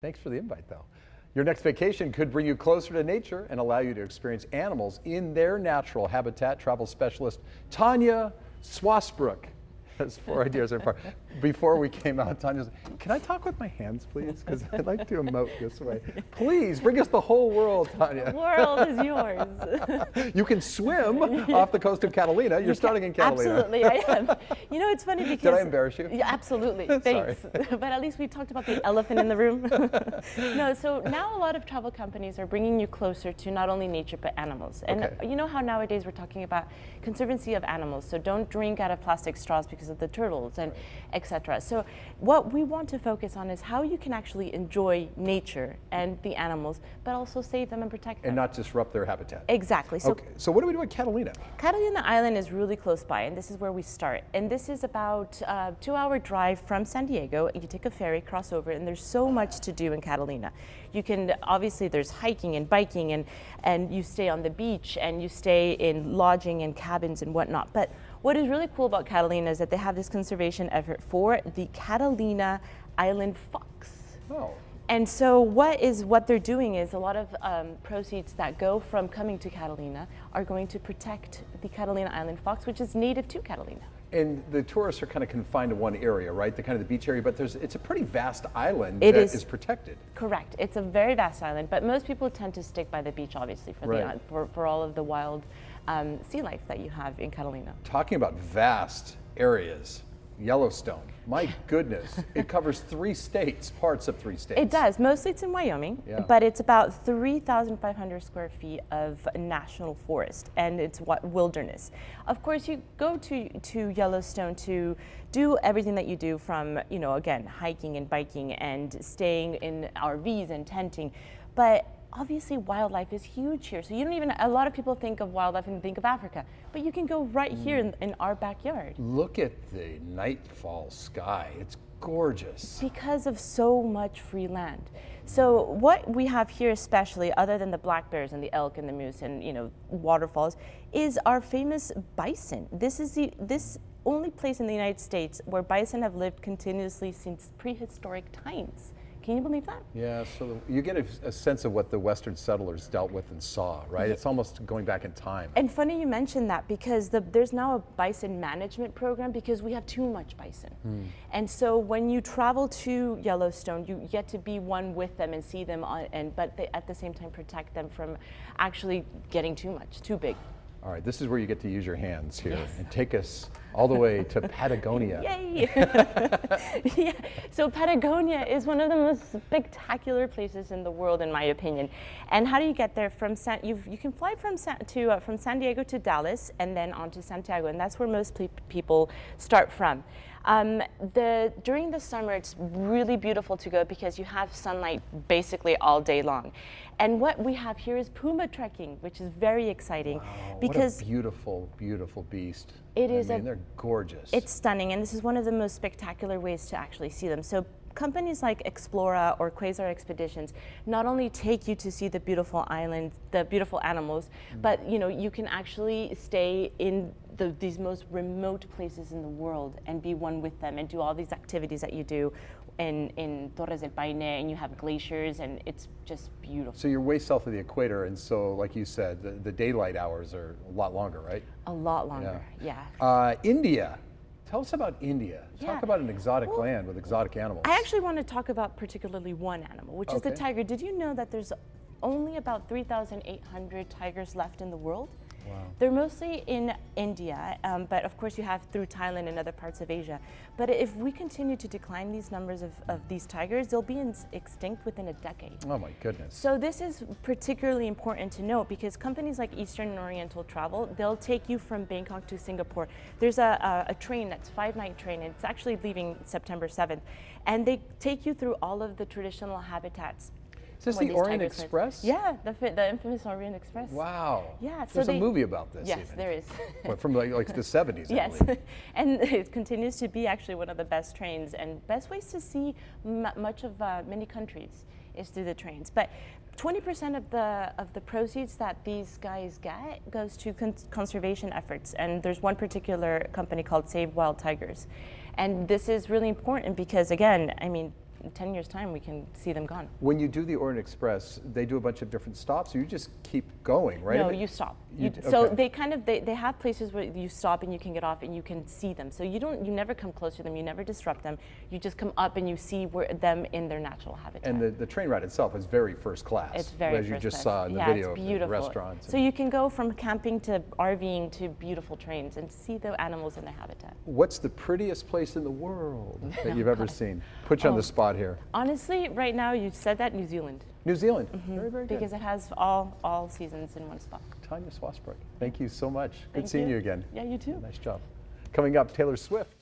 Thanks for the invite, though. Your next vacation could bring you closer to nature and allow you to experience animals in their natural habitat. Travel specialist Tania Swasbrook has 4 ideas so far. Before we came out, Tanya said, can I talk with my hands, please? Because I'd like to emote this way. Please, bring us the whole world, Tanya. The world is yours. You can swim off the coast of Catalina. You're starting in Catalina. Absolutely, I am. You know, it's funny because... Did I embarrass you? Yeah, absolutely, thanks. But at least we talked about the elephant in the room. No, so now a lot of travel companies are bringing you closer to not only nature, but animals. And you know how nowadays we're talking about conservancy of animals. So don't drink out of plastic straws because of the turtles and etc. So what we want to focus on is how you can actually enjoy nature and the animals, but also save them and protect them. And not disrupt their habitat. Exactly. So, so what do we do at Catalina? Catalina Island is really close by, and this is where we start. And this is about a 2-hour drive from San Diego. You take a ferry, cross over, and there's so much to do in Catalina. You can, obviously there's hiking and biking, and you stay on the beach, and you stay in lodging and cabins and whatnot. But what is really cool about Catalina is that they have this conservation effort for the Catalina Island fox. Oh. And so what they're doing is a lot of proceeds that go from coming to Catalina are going to protect the Catalina Island fox, which is native to Catalina. And the tourists are kind of confined to one area, right? The kind of the beach area, but it's a pretty vast island that is protected. Correct. It's a very vast island, but most people tend to stick by the beach, obviously, for all of the wild sea life that you have in Catalina. Talking about vast areas, Yellowstone, my goodness, it covers 3 states, parts of 3 states. It does. Mostly it's in Wyoming, but it's about 3,500 square feet of national forest, and it's wilderness. Of course, you go to Yellowstone to do everything that you do from, you know, again, hiking and biking and staying in RVs and tenting, but obviously wildlife is huge here. So you don't even, a lot of people think of wildlife and think of Africa, but you can go right here in our backyard. Look at the nightfall sky. It's gorgeous. Because of so much free land. So what we have here especially, other than the black bears and the elk and the moose and, you know, waterfalls, is our famous bison. This is this only place in the United States where bison have lived continuously since prehistoric times. Can you believe that? Yeah, so you get a sense of what the Western settlers dealt with and saw, right? It's almost going back in time. And funny you mentioned that because there's now a bison management program because we have too much bison. And so when you travel to Yellowstone, you get to be one with them and see them, but they, at the same time, protect them from actually getting too much, too big. All right, this is where you get to use your hands here and take us all the way to Patagonia. Yay! Yeah. So Patagonia is one of the most spectacular places in the world, in my opinion. And how do you get there? You can fly from San Diego to Dallas and then on to Santiago, and that's where most people start from. During the summer, it's really beautiful to go because you have sunlight basically all day long. And what we have here is puma trekking, which is very exciting. Wow, because what a beautiful, beautiful beast. It is. I mean, they're gorgeous. It's stunning, and this is one of the most spectacular ways to actually see them. So companies like Explora or Quasar Expeditions not only take you to see the beautiful island, the beautiful animals, but you know, you can actually stay in these most remote places in the world and be one with them and do all these activities that you do in Torres del Paine, and you have glaciers, and it's just beautiful. So you're way south of the equator, and so like you said, the daylight hours are a lot longer, right? A lot longer, yeah. India. Tell us about India. Talk about an exotic land with exotic animals. I actually want to talk about particularly one animal, which is the tiger. Did you know that there's only about 3,800 tigers left in the world? Wow. They're mostly in India, but of course you have through Thailand and other parts of Asia. But if we continue to decline these numbers of these tigers, they'll be extinct within a decade. Oh my goodness. So this is particularly important to note because companies like Eastern and Oriental Travel, they'll take you from Bangkok to Singapore. There's a train that's 5-night train, and it's actually leaving September 7th. And they take you through all of the traditional habitats. Is this the Orient Express? Yeah, the infamous Orient Express. Wow. Yeah. So there's a movie about this. Yes, even. there is. What, from like the 70s, I yes. believe. And it continues to be actually one of the best trains and best ways to see much of many countries is through the trains. But 20% of the proceeds that these guys get goes to conservation efforts, and there's one particular company called Save Wild Tigers. And this is really important because, again, I mean, 10 years' time, we can see them gone. When you do the Orient Express, they do a bunch of different stops, or you just keep going, right? No, I mean, you stop. you So okay. they kind of they have places where you stop and you can get off and you can see them. So you never come close to them. You never disrupt them. You just come up and you see them in their natural habitat. And the train ride itself is very first class. It's very as you first just class. saw in the Yeah, video it's of beautiful. the restaurants. So you can go from camping to RVing to beautiful trains and see the animals in their habitat. What's the prettiest place in the world that you've ever seen? Put you on the spot here. Honestly, right now you said that New Zealand. New Zealand. Very, very good. Because it has all seasons in one spot. Tania Swasbrook, thank you so much. Good Thank seeing you. you again. Yeah, you too. Nice job. Coming up, Taylor Swift.